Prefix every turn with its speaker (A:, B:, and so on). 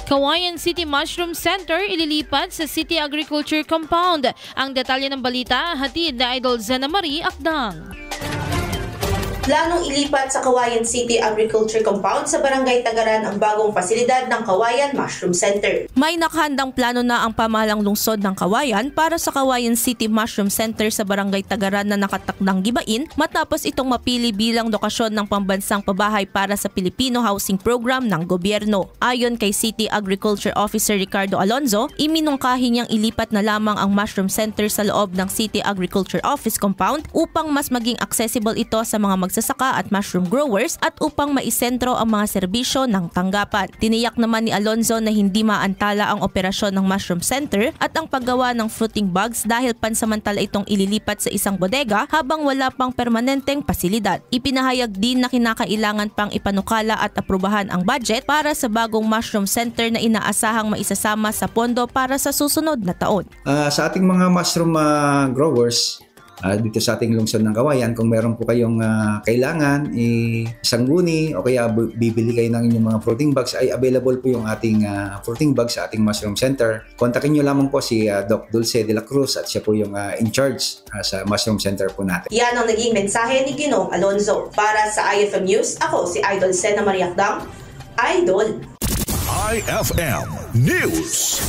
A: Kawayan City Mushroom Center ililipat sa City Agriculture Compound. Ang detalye ng balita, hatid na Idol Zena Marie Akdang.
B: Planong ilipat sa Kawayan City Agriculture Compound sa Barangay Tagaran ang bagong pasilidad ng Kawayan Mushroom Center.
C: May nakahandang plano na ang pamahalang lungsod ng Kawayan para sa Kawayan City Mushroom Center sa Barangay Tagaran na nakatakdang gibain matapos itong mapili bilang lokasyon ng pambansang pabahay para sa Filipino Housing Program ng gobyerno. Ayon kay City Agriculture Officer Ricardo Alonzo, iminungkahi niyang ilipat na lamang ang Mushroom Center sa loob ng City Agriculture Office Compound upang mas maging accessible ito sa mga magsasaka at mushroom growers at upang maisentro ang mga serbisyo ng tanggapan. Tiniyak naman ni Alonzo na hindi maantala ang operasyon ng Mushroom Center at ang paggawa ng fruiting bags dahil pansamantala itong ililipat sa isang bodega habang wala pang permanenteng pasilidad. Ipinahayag din na kinakailangan pang ipanukala at aprubahan ang budget para sa bagong Mushroom Center na inaasahang maisasama sa pondo para sa susunod na taon.
D: Sa ating mga mushroom growers, dito sa ating lungsod ng Kawayan, kung meron po kayong kailangan, isang guni o kaya bibili kayo ng inyong mga fruiting bags, ay available po yung ating fruiting bags sa ating mushroom center. Kontakin nyo lamang po si Doc Dulce de la Cruz at siya po yung in charge sa mushroom center po natin.
B: Yan ang naging mensahe ni Ginoong Alonzo. Para sa IFM News, ako si Idol Zena Marie Akdang, Idol.
E: IFM News.